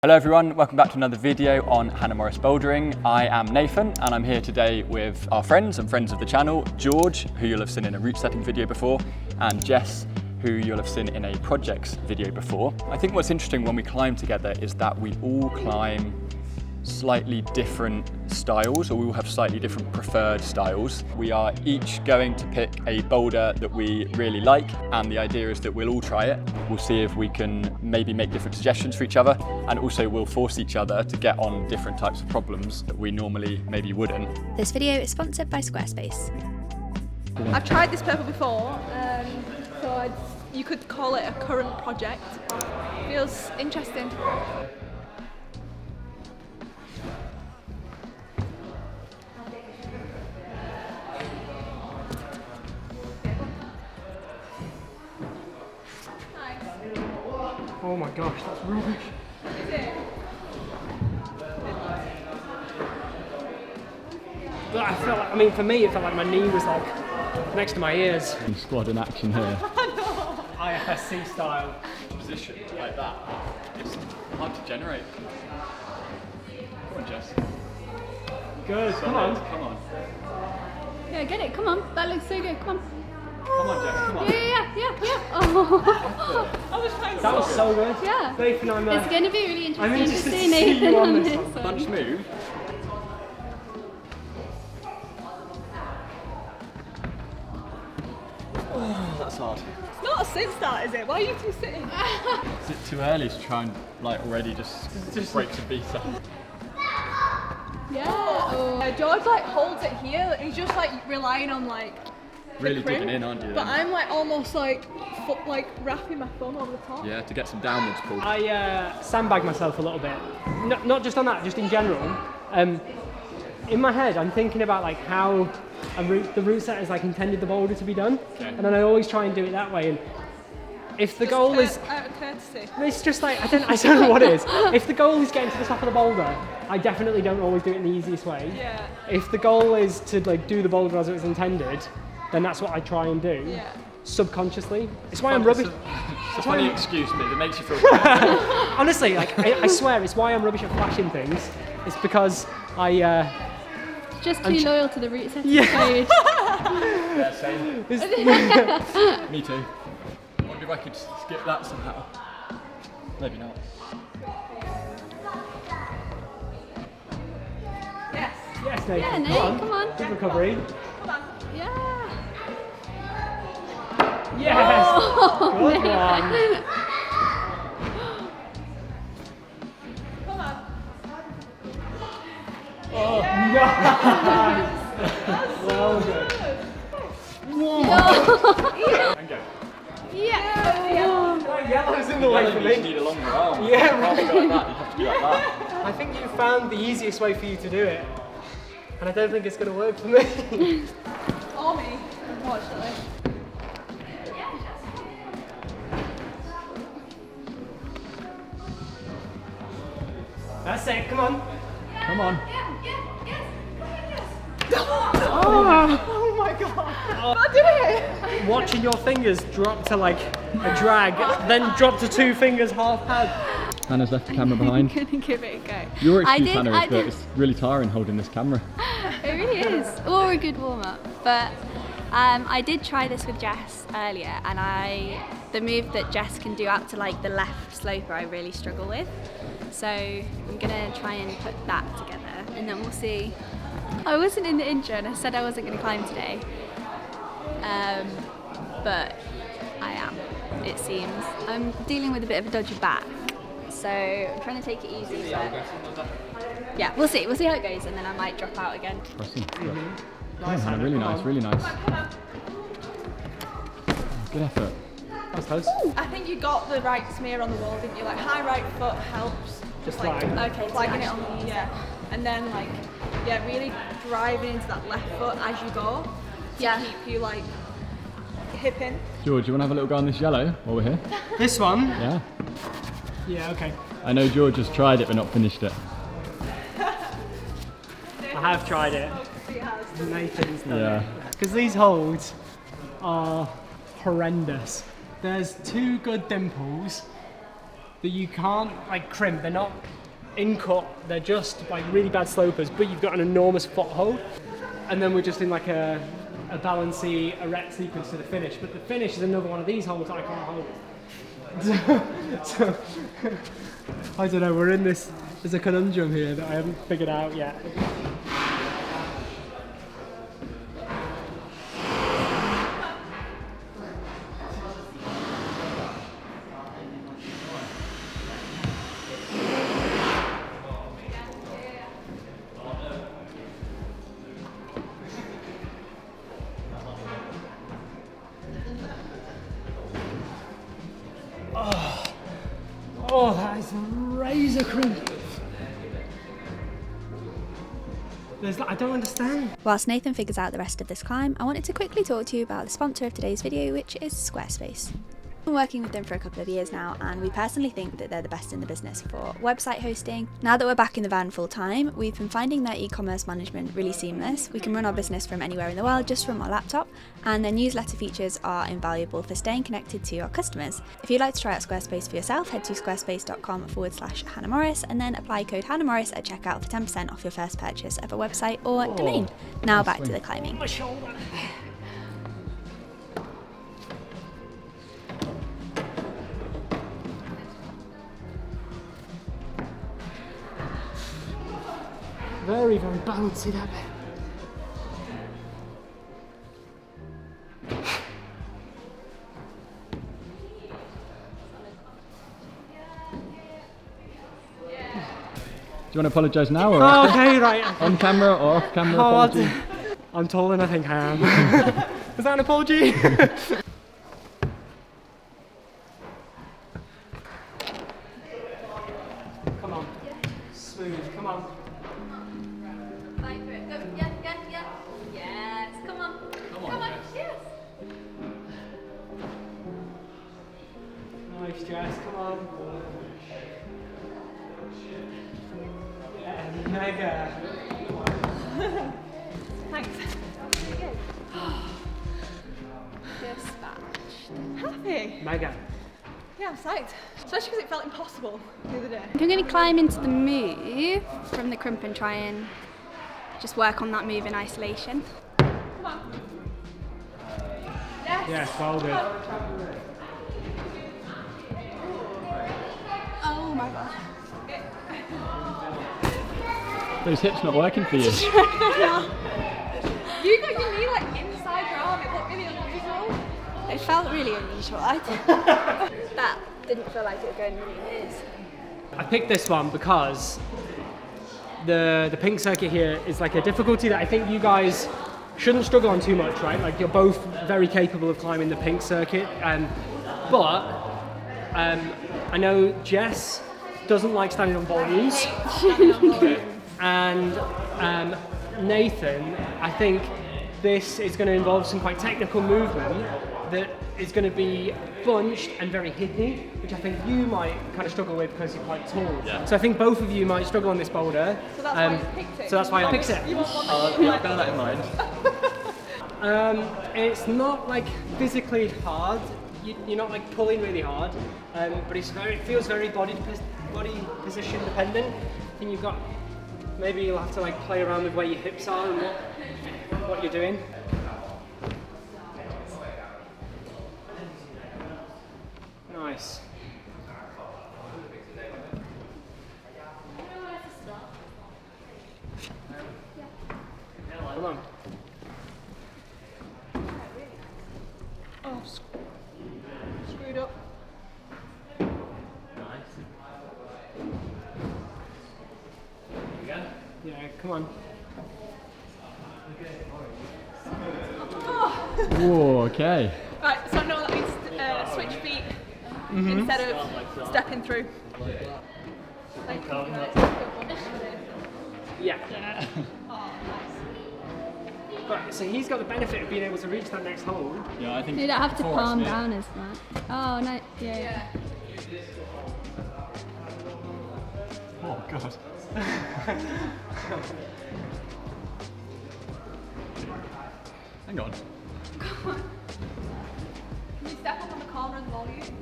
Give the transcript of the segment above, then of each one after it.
Hello everyone, welcome back to another video on Hannah Morris Bouldering. I am Nathan and I'm here today with our friends and friends of the channel, George, who you'll have seen in a route setting video before, and Jess, who you'll have seen in a projects video before. I think what's interesting when we climb together is that we all climb slightly different styles, or we will have slightly different preferred styles. We are each going to pick a boulder that we really like, and the idea is that we'll all try it. We'll see if we can maybe make different suggestions for each other, and also we'll force each other to get on different types of problems that we normally maybe wouldn't. This video is sponsored by Squarespace. I've tried this purple before, so you could call it a current project. Feels interesting. Oh my gosh, that's rubbish. Is it? But I felt like, I mean, for me, it felt like my knee was like next to my ears. Squad in action here. IFSC style. Position like that, it's hard to generate. Come on, Jess. Good, come on. Come on. Yeah, get it, come on. That looks so good, come on. Come on, Jess, come on. Yeah. Oh. That was so good. Yeah. Nathan, I'm It's going to be really I'm interesting to interested see to see Nathan you on on this this one. one. Punch move. Oh, that's hard. It's not a sit start, is it? Why are you two sitting? Is it too early to try and like already just break some beats up? Yeah. Oh. George like holds it here. He's just like relying on like Really crimp, digging in, aren't you? But then? I'm like almost like wrapping my thumb over the top. Yeah, to get some downwards pull. I sandbagged myself a little bit. Not just on that, just in general. In my head, I'm thinking about like how the route setters like intended the boulder to be done, and then I always try and do it that way. And if the goal is out of courtesy. it's just like I don't know what it is. If the goal is getting to the top of the boulder, I definitely don't always do it in the easiest way. Yeah. If the goal is to like do the boulder as it was intended, then that's what I try and do. Yeah. Subconsciously. It's why I'm rubbish. It's a funny excuse, but it makes you feel bad. Honestly, like I swear, it's why I'm rubbish at flashing things. It's because I. Just too loyal to the route setting code. Yeah, same. Me too. I wonder if I could skip that somehow. Maybe not. Yes. Yes, Nathan. Yeah, Nate, come on. Good recovery. Come on. Yeah. Yes. Oh, Good one. Come on. Oh, nice. Well done. And go. Yeah. That yellow's in the way for You just me. need a longer arm. Yeah, You can't go like that. You have to do like that. I think you found the easiest way for you to do it, and I don't think it's going to work for me. Or me, unfortunately. That's it. Come on. Come on. Oh my god. I did it! Watching your fingers drop to like a drag, then drop to two fingers half pad. Hannah's left the camera behind. I'm gonna give it a go. Your I excuse, did- Hannah, I is that did- it's really tiring holding this camera. It really is. Or a good warm up. But I did try this with Jess earlier, and the move that Jess can do out to like the left sloper I really struggle with. So I'm gonna try and put that together, and then we'll see. I wasn't in the intro and I said I wasn't gonna climb today. But I am, it seems. I'm dealing with a bit of a dodgy back. So I'm trying to take it easy, but yeah, we'll see how it goes, and then I might drop out again. Nice, Hannah. Really Come nice, on. really nice. Good effort. That was close. I think you got the right smear on the wall, didn't you? Like high right foot helps. Just like Flag. Okay, flagging it so on the and then like really driving into that left foot as you go. To Yeah. keep you like hip in. George, you want to have a little go on this yellow while we're here? This one? Yeah. Yeah, okay. I know George has tried it but not finished it. I have tried it. He has. Nathan's done Yeah. Because these holds are horrendous. There's two good dimples, that you can't like crimp. They're not in cut, they're just like really bad slopers, but you've got an enormous foothold. And then we're just in like a Balancey erect sequence to the finish. But the finish is another one of these holes that I can't hold. So I don't know, we're in this, there's a conundrum here that I haven't figured out yet. Oh, that is razor crimp. I don't understand. Whilst Nathan figures out the rest of this climb, I wanted to quickly talk to you about the sponsor of today's video, which is Squarespace. I've been working with them for a couple of years now, and we personally think that they're the best in the business for website hosting. Now that we're back in the van full time, we've been finding their e-commerce management really seamless. We can run our business from anywhere in the world just from our laptop, and their newsletter features are invaluable for staying connected to our customers. If you'd like to try out Squarespace for yourself, head to squarespace.com/Hannah Morris and then apply code Hannah Morris at checkout for 10% off your first purchase of a website or domain. Now back to the climbing. My shoulder. Very, very bouncy, that bit. Do you want to apologise now or Oh, okay, right. on camera or off camera apology? I'm taller than I think I am. Is that an apology? Come on. Smooth, come on. Fight for it. Go. Yeah. Yes. Come on. Come on. Yes. Nice, Jess, come on. Yeah, mega. Thanks. Really good. Dispatched. Happy. Mega. Yeah, I'm psyched. Especially because it felt impossible the other day. I'm going to climb into the move from the crimp and try and just work on that move in isolation. Come on. Yes. Yes, well good. Oh my god. Those hips not working for you. You got your knee like inside your arm. It looked really unusual. It felt really unusual. That didn't feel like it was going really years. I picked this one because the pink circuit here is like a difficulty that I think you guys shouldn't struggle on too much, right? Like you're both very capable of climbing the pink circuit, but I know Jess doesn't like standing on volumes, and Nathan, I think this is going to involve some quite technical movement that is going to be bunched and very hippy, which I think you might kind of struggle with because you're quite tall. Yeah. So I think both of you might struggle on this boulder. So that's why you picked it. So that's why I picked it. You just wanted Yeah, bear that in mind. It's not like physically hard. You're not like pulling really hard, but it feels very body position dependent. I think you've got, maybe you'll have to like play around with where your hips are and what you're doing. Nice. Come on. Oh, screwed up. Yeah, come on. Whoa, okay. Right, so I know that means switch feet instead of stepping through. Thank you. Yeah. But, so he's got the benefit of being able to reach that next hole. Yeah, I think You don't have to before it's palm me. down as that. Oh, no. Yeah. Oh god. Hang on. Can you step up on the corner and volume?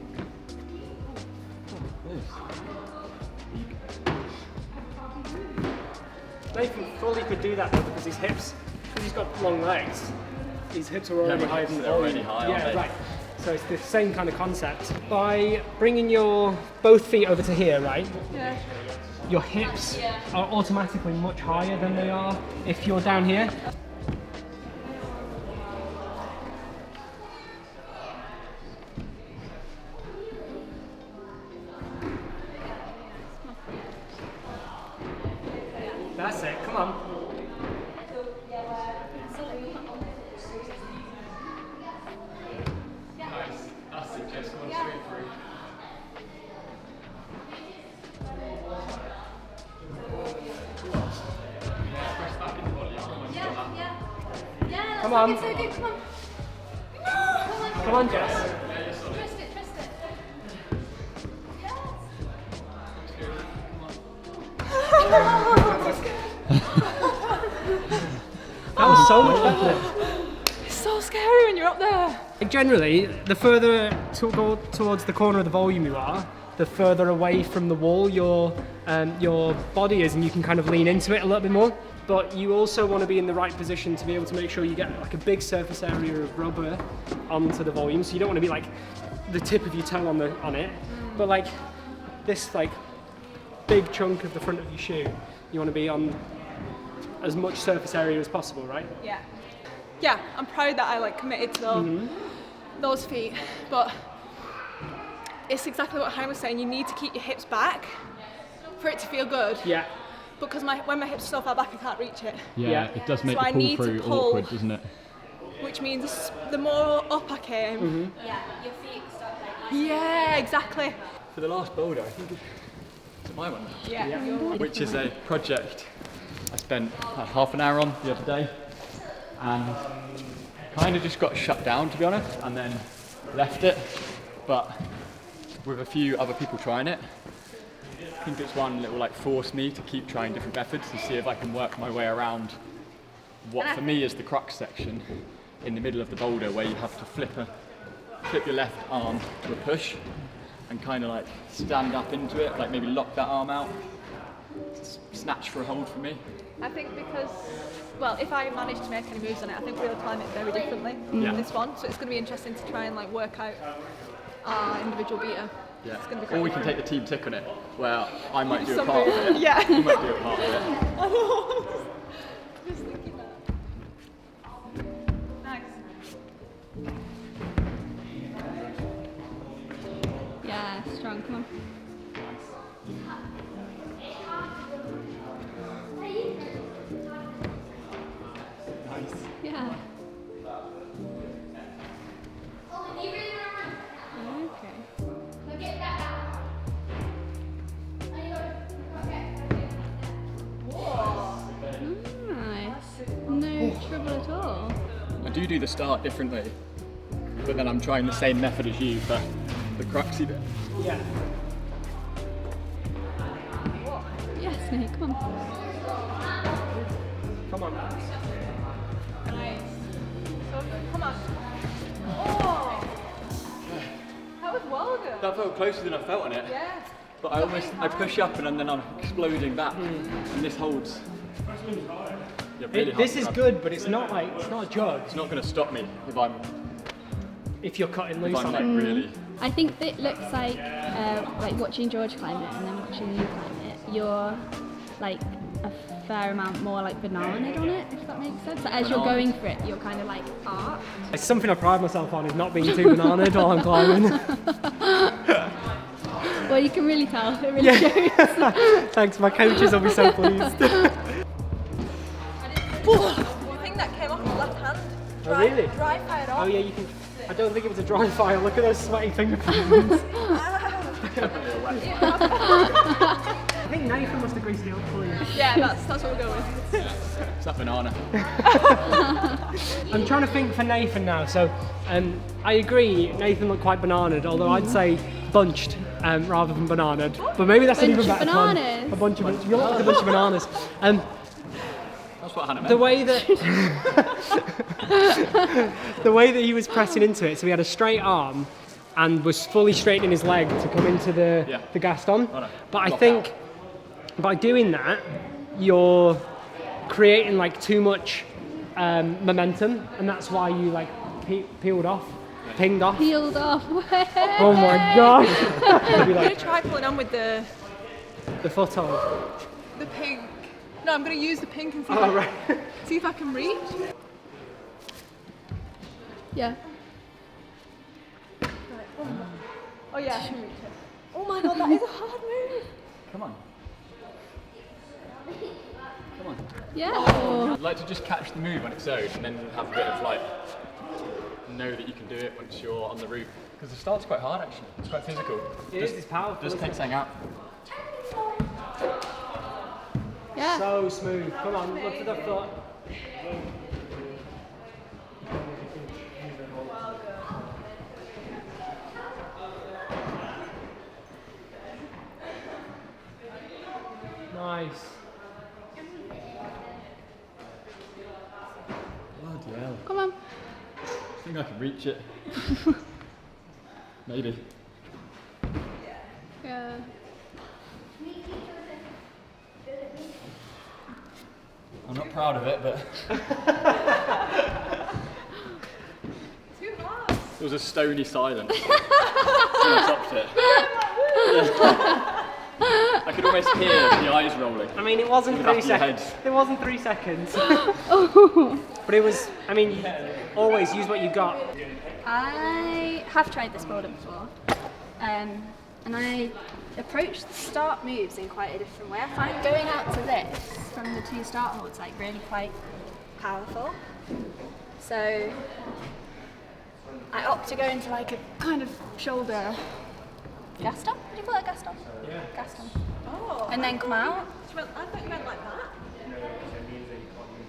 Nathan fully could do that though because his hips, because he's got long legs, his hips are already higher than the volume. Already high, yeah, right. So it's the same kind of concept. By bringing your both feet over to here, right? Yeah. Your hips are automatically much higher than they are if you're down here. That's it, come on. Nice. That's it, just one straight through. Come on. It's so good, come on. Come on, Jess. Twist it, twist it. That was so much better. It's so scary when you're up there. Generally, the further to go towards the corner of the volume you are, the further away from the wall your body is, and you can kind of lean into it a little bit more. But you also want to be in the right position to be able to make sure you get like a big surface area of rubber onto the volume. So you don't want to be like the tip of your toe on it, but like this like big chunk of the front of your shoe. You want to be on as much surface area as possible, right? Yeah. Yeah, I'm proud that I like committed to those feet, but it's exactly what Hannah was saying. You need to keep your hips back for it to feel good. Yeah. Because when my hips are so far back, I can't reach it. Yeah, it does make So I the need pull to through pull. awkward, doesn't it? Which means the more up I came. Yeah, your feet start like Yeah, exactly. For the last boulder, I think it's my one now. Yeah. Which is a project I spent half an hour on the other day, and kind of just got shut down, to be honest, and then left it, but with a few other people trying it. I think it's one that will like force me to keep trying different methods to see if I can work my way around what for me is the crux section in the middle of the boulder, where you have to flip your left arm to a push and kind of like stand up into it, like maybe lock that arm out, snatch for a hold for me. I think because, well, if I manage to make any moves on it, I think we'll climb it very differently Yeah. than this one. So it's going to be interesting to try and like work out our individual beater. Yeah. It's gonna be Or great. we can take the team tick on it, where I might do a Some part of move. it. Yeah. You might do a part of it. I know. Just thinking that. Nice. yeah, strong, come on. Nice. Yeah. Okay. Nice. No trouble at all. I do the start differently, but then I'm trying the same method as you for the cruxy bit. Yeah. Yes, Nate, come on. Come on. Nice. So come on. Oh. That was well good. That felt closer than I felt on it. Yeah. But I push up and then I'm exploding back, and this holds. Yeah, really hard This to is grab. good, but it's not a judge It's not going to stop me if you're cutting loose if I'm on like it. really. I think that looks like watching George climb it and then watching you climb it. You're like a fair amount more like bananaed on it, if that makes sense. So as you're going for it, you're kind of like arced. It's something I pride myself on, is not being too bananaed while I'm climbing. Well, you can really tell. It really shows. Thanks, my coaches will be so pleased. I think that came off the left hand. Oh, really? Dry fired off. Oh yeah, you can. I don't think it was a dry fire. Look at those sweaty fingerprints. I think Nathan must have greased it up for you. Yeah, that's what we're going with. It's that banana. I'm trying to think for Nathan now. So, I agree. Nathan looked quite bananaed, although I'd say bunched rather than bananaed. But maybe that's an Bunch even of better pun. bananas. A bunch of you look like a bunch of bananas. That's what Hannah meant. The way that the way that he was pressing into it, so he had a straight arm, and was fully straightening his leg to come into the Gaston. Oh, no. But I Block think out. by doing that, you're creating like too much momentum, and that's why you like pinged off. Peeled off. Oh my gosh! I'm going to try pulling on with the foothold. the pink. No, I'm going to use the pink and see, see if I can reach. Yeah. Oh yeah, I can reach it. Oh my god, that is a hard move. Come on. Come on. Yeah. I'd like to just catch the move on its own and then have a bit of like, know that you can do it once you're on the route. Because the start's quite hard actually, it's quite physical. It's powerful. Just take something out. Yeah. So smooth. Come on, look for the foot. Nice. Bloody hell. Come on. I think I can reach it. Maybe. Yeah. I'm not proud of it, but Too hard. it was a stony silence when I topped it. I could almost hear the eyes rolling. I mean, it wasn't In the 3 back of your seconds. head. It wasn't 3 seconds. But it was. I mean, always use what you got. I have tried this boulder before, and I approach the start moves in quite a different way. I find going out to this from the 2 start holds like really quite powerful. So I opt to go into like a kind of shoulder Gaston? What do you call that, Gaston? Yeah. Gaston. Oh. And then come out. I thought you meant like that.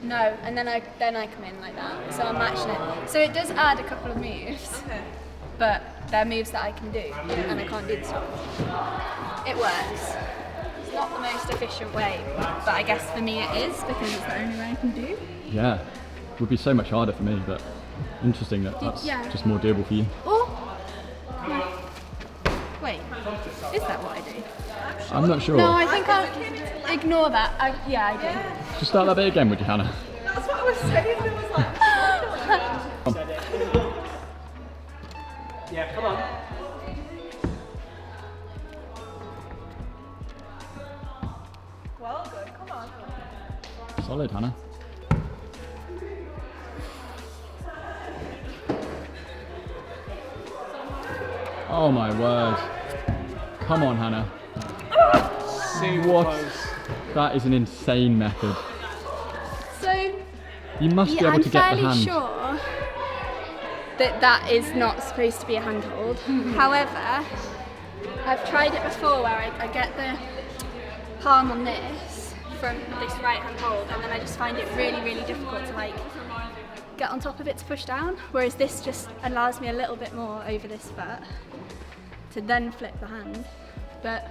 No, and then I come in like that. So I'm matching it. So it does add a couple of moves, Okay. but they're moves that I can do, and I can't do the stop. It works. It's not the most efficient way, but I guess for me it is because it's the only way I can do. Yeah, it would be so much harder for me, but interesting that that's just more doable for you. Or wait, is that what I do? I'm not sure. No, I think I'll ignore that. I do. Just start that bit again, would you, Hannah? That's what I was saying. It was like. Yeah, come on. Well, good. Come on. Solid, Hannah. Oh my word. Come on, Hannah. Super What? close. That is an insane method. So You must be able I'm to get the fairly hand. sure that that is not supposed to be a handhold. However, I've tried it before where I get the palm on this from this right hand hold, and then I just find it really, really difficult to like get on top of it to push down. Whereas this just allows me a little bit more over this foot to then flip the hand. But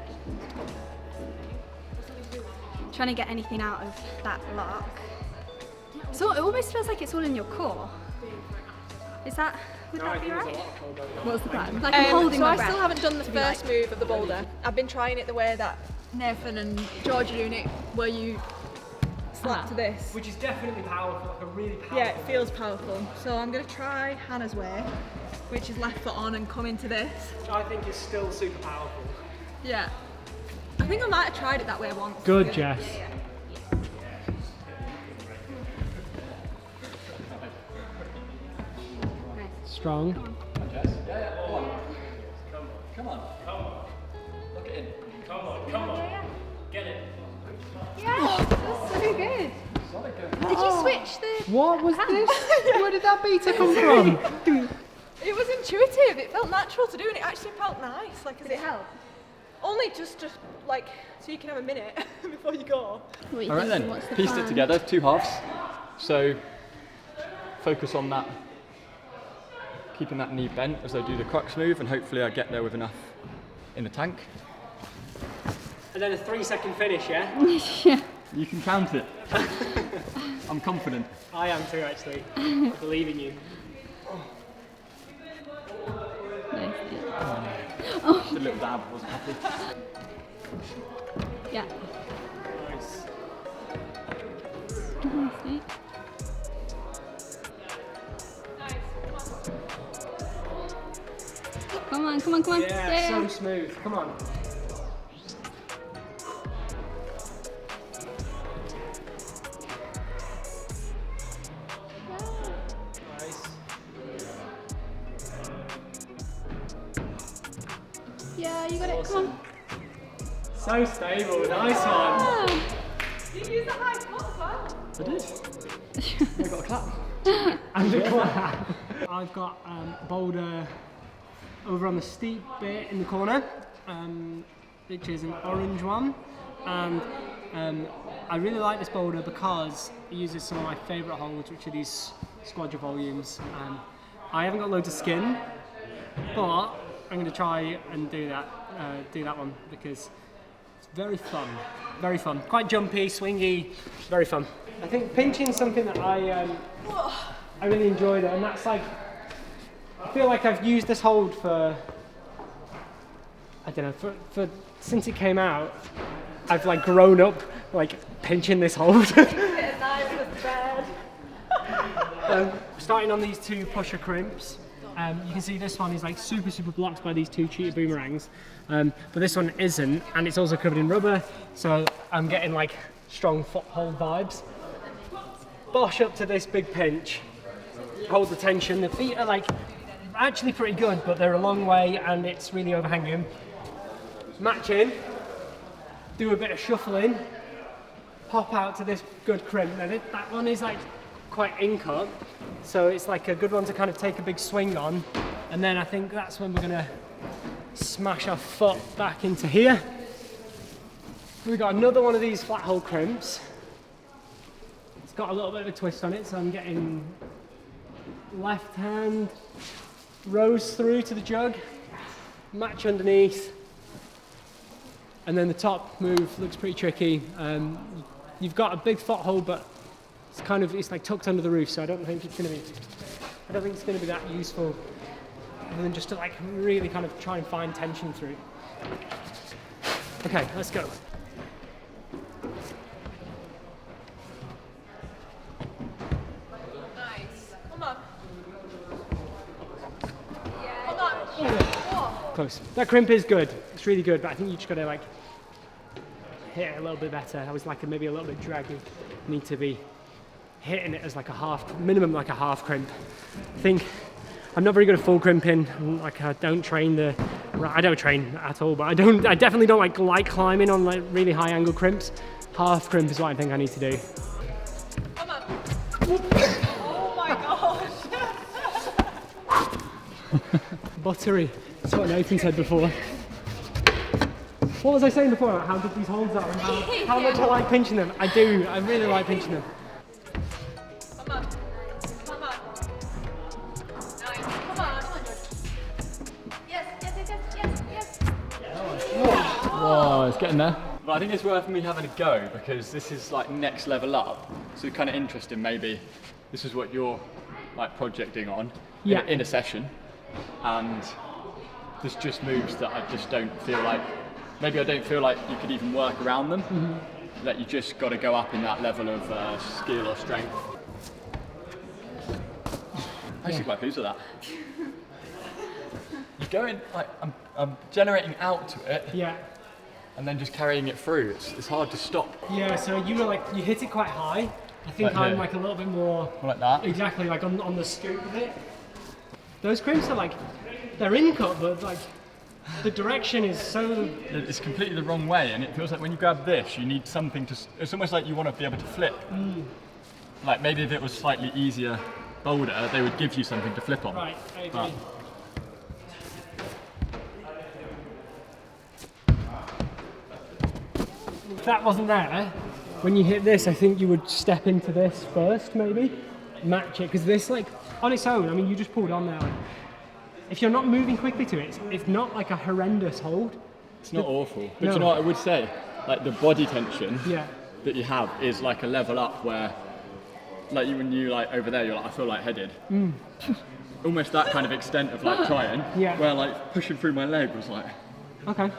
trying to get anything out of that block. So it almost feels like it's all in your core. Would that be right? What's the plan? Like I'm holding so my I breath still haven't done the to be first like- move of the boulder. I've been trying it the way that Nathan and George are doing it, where you slap to this. Which is definitely powerful, like a really powerful. Yeah, it feels powerful. So I'm going to try Hannah's way, which is left foot on and come into this. Which I think is still super powerful. Yeah. I think I might have tried it that way once. Good, Jess. Strong. Come on. Look it in. Yeah, that's so good. Did you switch the? What was this? Where did that beta come from? It was intuitive. It felt natural to do, and it actually felt nice. Like, Did it help? Only just like so you can have a minute before you go. What All right then, pieced it together, 2 halves. So focus on that, keeping that knee bent as I do the crux move, and hopefully I get there with enough in the tank. And then a 3-second finish, yeah? Yeah. You can count it. I'm confident. I am too, actually. I believe in you. Nice. Just a little dab, wasn't happy. Yeah. Nice. Sweet. Come on, come on, come on. Yeah, so smooth. Come on. Nice. Yeah, you got it. Come on. So stable. Nice one. Ah. You use the high top as well. I did. I got a clap. And a clap. I've got a boulder over on the steep bit in the corner, which is an orange one. And I really like this boulder because it uses some of my favourite holds, which are these squadra volumes. I haven't got loads of skin, but I'm going to try and do that one because it's very fun. Very fun. Quite jumpy, swingy, very fun. I think pinching is something that I really enjoyed it, and that's like, I feel like I've used this hold for, I don't know, for since it came out, I've like grown up like pinching this hold. Starting on these two pusher crimps. You can see this one is like super blocked by these two cheater boomerangs, but this one isn't, and it's also covered in rubber, so I'm getting like strong foothold vibes. Bosh up to this big pinch, hold the tension. The feet are like actually pretty good, but they're a long way and it's really overhanging. Match in, do a bit of shuffling, pop out to this good crimp. Now that one is like quite in-cut, so it's like a good one to kind of take a big swing on, and then I think that's when we're gonna smash our foot back into here. We've got another one of these flat hole crimps. It's got a little bit of a twist on it, so I'm getting left hand rose through to the jug, match underneath, and then the top move looks pretty tricky. You've got a big foothold, but it's like tucked under the roof, so I don't think it's going to be that useful, other than just to like really kind of try and find tension through. Okay, let's go. Nice. Come on. Hold on. Whoa. Close. That crimp is good. It's really good, but I think you just got to like hit it a little bit better. I was like maybe a little bit draggy. Need to be hitting it as like a minimum like a half crimp. I think I'm not very good at full crimping. Like I don't train at all, but I definitely don't like climbing on like really high angle crimps. Half crimp is what I think I need to do. Come on. Oh my gosh. Buttery. That's what Nathan said before. What was I saying before about how good these holds are and how much I like pinching them? I do. I really like pinching them. Come on. Come on. Nice. Come on. Yes. Whoa, it's getting there. But I think it's worth me having a go because this is like next level up. So it's kind of interesting. Maybe this is what you're like projecting on in a session, and there's just moves that I just don't feel like. Maybe I don't feel like you could even work around them. Mm-hmm. That you just got to go up in that level of skill or strength. I'm actually quite pleased with that. You go in like I'm generating out to it. Yeah. And then just carrying it through. It's hard to stop. Yeah. So you hit it quite high. I think Like I'm like a little bit more like that. Exactly, like on the scoop of it. Those crimps are like they're in cut, but like. The direction is so... It's completely the wrong way, and it feels like when you grab this, you need something to... It's almost like you want to be able to flip. Like maybe if it was slightly easier boulder, they would give you something to flip on. Right, I agree. If that wasn't there, when you hit this, I think you would step into this first, maybe. Match it, because this, like, on its own, I mean, you just pulled on there. If you're not moving quickly to it, it's not like a horrendous hold. It's not awful. But you know what I would say? Like the body tension that you have is like a level up where, like when you like over there, you're like, I feel lightheaded. almost that kind of extent of like trying, Yeah. where like pushing through my leg was like, Okay.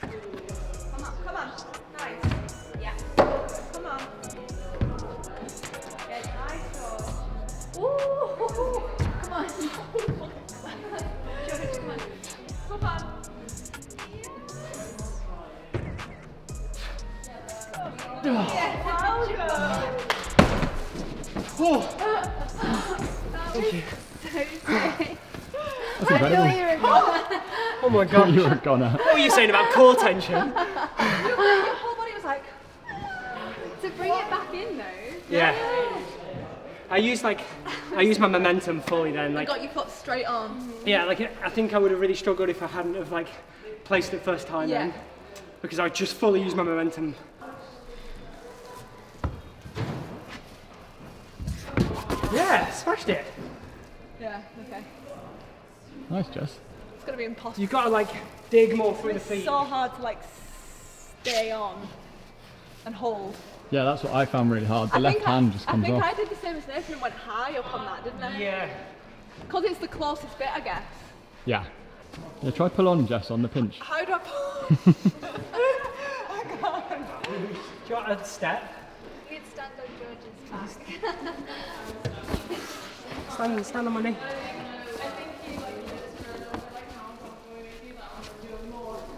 Come on. Nice. Yeah. Come on. Yeah, nice, George. Ooh. Come on. George, come on. Come on. Oh. Thank you. that's incredible. Oh my god. You were a goner. What were you saying about core tension? Your whole body was like, To bring it back in though. Yeah. I used my momentum fully then. Like, got your foot straight on. yeah, like I think I would have really struggled if I hadn't have like placed it first time Yeah. then, because I just fully used my momentum. Yeah, smashed it. Yeah, okay. Nice, Jess. It's gonna be impossible. You've got to like dig more through the It's feet. so hard to like stay on and hold. Yeah, that's what I found really hard. The left hand just comes I think off. I did the same as Nathan and went high up on that, didn't I? Yeah. Because it's the closest bit, I guess. Yeah. Yeah, try pull on, Jess, on the pinch. How do I pull? I can't. Do you want a step? You can stand on George's back. Stand on my knee.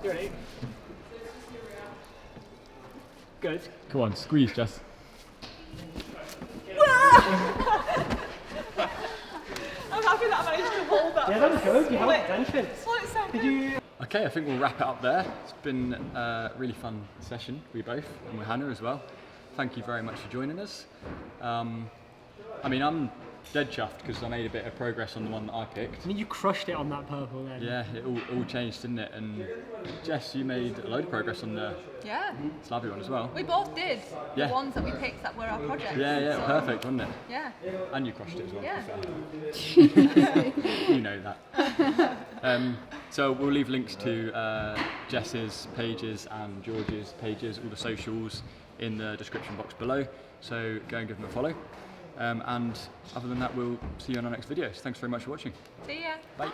You ready? Good. Come on, squeeze, Jess. I'm happy that I managed to hold that. Yeah, that was good. You held Wait. the tension. Split second. Did you? Okay, I think we'll wrap it up there. It's been a really fun session, we both, and with Hannah as well. Thank you very much for joining us. I mean, I'm dead chuffed because I made a bit of progress on the one that I picked. I mean, you crushed it on that purple then. Yeah, it all changed, didn't it? And Jess, you made a load of progress on the Yeah, Slabby one as well. we both did. Yeah. The ones that we picked that were our projects. Yeah, so, perfect, wasn't it? Yeah. And you crushed it as well, Yeah. to be fair. You know that. So we'll leave links to Jess's pages and George's pages, all the socials, in the description box below. So go and give them a follow. And other than that, we'll see you on our next videos. Thanks very much for watching. See ya. Bye.